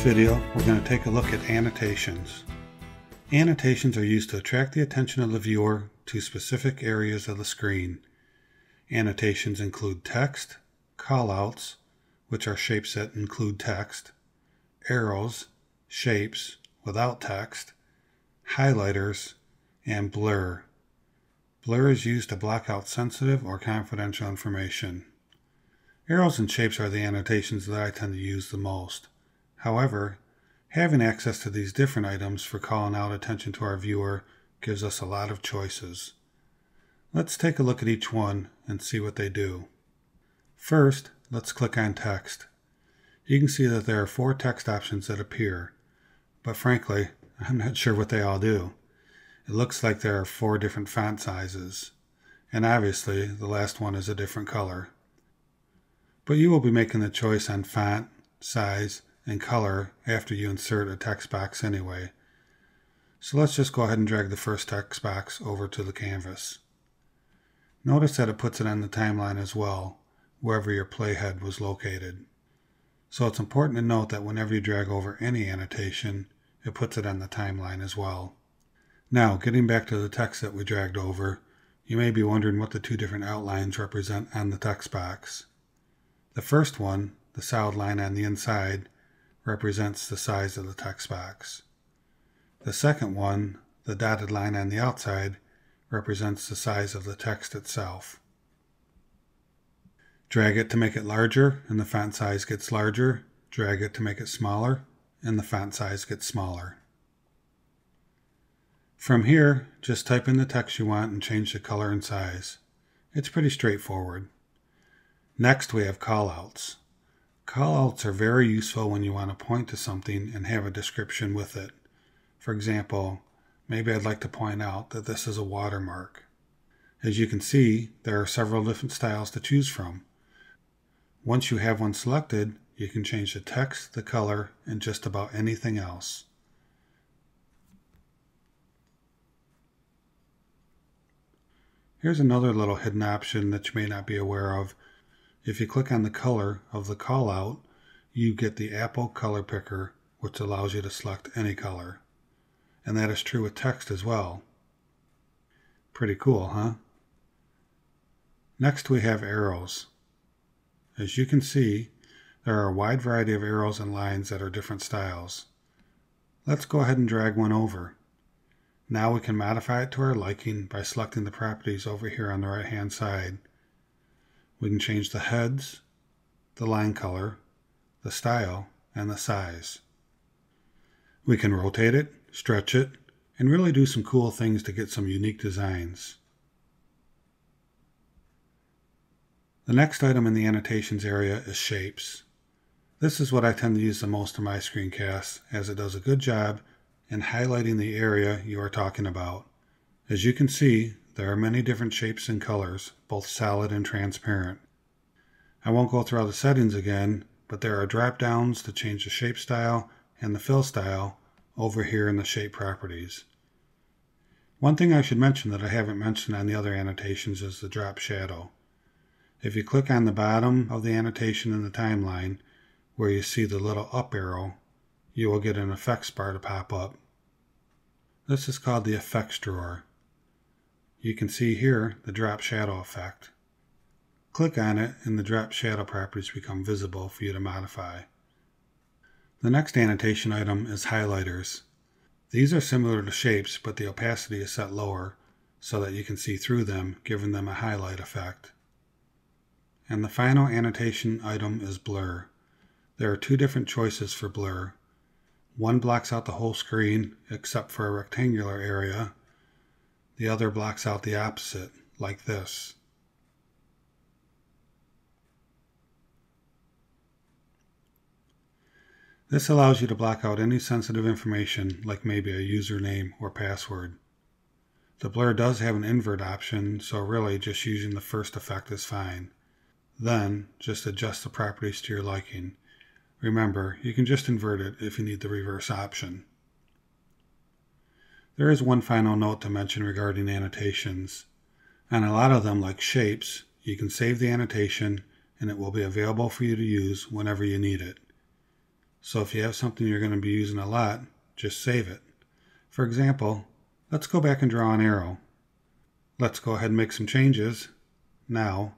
video, we're going to take a look at annotations. Annotations are used to attract the attention of the viewer to specific areas of the screen. Annotations include text, callouts, which are shapes that include text, arrows, shapes without text, highlighters, and blur. Blur is used to block out sensitive or confidential information. Arrows and shapes are the annotations that I tend to use the most. However, having access to these different items for calling out attention to our viewer gives us a lot of choices. Let's take a look at each one and see what they do. First, let's click on text. You can see that there are 4 text options that appear, but frankly, I'm not sure what they all do. It looks like there are 4 different font sizes, and obviously the last one is a different color. But you will be making the choice on font, size, and color after you insert a text box anyway. So let's just go ahead and drag the first text box over to the canvas. Notice that it puts it on the timeline as well, wherever your playhead was located. So it's important to note that whenever you drag over any annotation, it puts it on the timeline as well. Now, getting back to the text that we dragged over, you may be wondering what the 2 different outlines represent on the text box. The first one, the solid line on the inside, represents the size of the text box. The second one, the dotted line on the outside, represents the size of the text itself. Drag it to make it larger and the font size gets larger. Drag it to make it smaller and the font size gets smaller. From here, just type in the text you want and change the color and size. It's pretty straightforward. Next, we have callouts. Callouts are very useful when you want to point to something and have a description with it. For example, maybe I'd like to point out that this is a watermark. As you can see, there are several different styles to choose from. Once you have one selected, you can change the text, the color, and just about anything else. Here's another little hidden option that you may not be aware of. If you click on the color of the callout, you get the Apple color picker, which allows you to select any color. And that is true with text as well. Pretty cool, huh? Next we have arrows. As you can see, there are a wide variety of arrows and lines that are different styles. Let's go ahead and drag one over. Now we can modify it to our liking by selecting the properties over here on the right hand side. We can change the heads, the line color, the style, and the size. We can rotate it, stretch it, and really do some cool things to get some unique designs. The next item in the annotations area is shapes. This is what I tend to use the most in my screencasts, as it does a good job in highlighting the area you are talking about. As you can see, there are many different shapes and colors, both solid and transparent. I won't go through all the settings again, but there are drop downs to change the shape style and the fill style over here in the shape properties. One thing I should mention that I haven't mentioned on the other annotations is the drop shadow. If you click on the bottom of the annotation in the timeline, where you see the little up arrow, you will get an effects bar to pop up. This is called the effects drawer. You can see here the drop shadow effect. Click on it and the drop shadow properties become visible for you to modify. The next annotation item is highlighters. These are similar to shapes, but the opacity is set lower so that you can see through them, giving them a highlight effect. And the final annotation item is blur. There are 2 different choices for blur. One blocks out the whole screen except for a rectangular area. The other blocks out the opposite, like this. This allows you to block out any sensitive information, like maybe a username or password. The blur does have an invert option, so really just using the first effect is fine. Then, just adjust the properties to your liking. Remember, you can just invert it if you need the reverse option. There is one final note to mention regarding annotations. On a lot of them, like shapes, you can save the annotation and it will be available for you to use whenever you need it. So if you have something you're going to be using a lot, just save it. For example, let's go back and draw an arrow. Let's go ahead and make some changes. Now,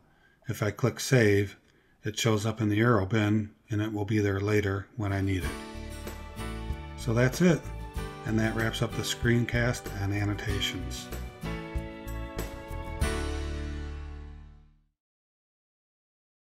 if I click Save, it shows up in the arrow bin, and it will be there later when I need it. So that's it, and that wraps up the screencast on annotations.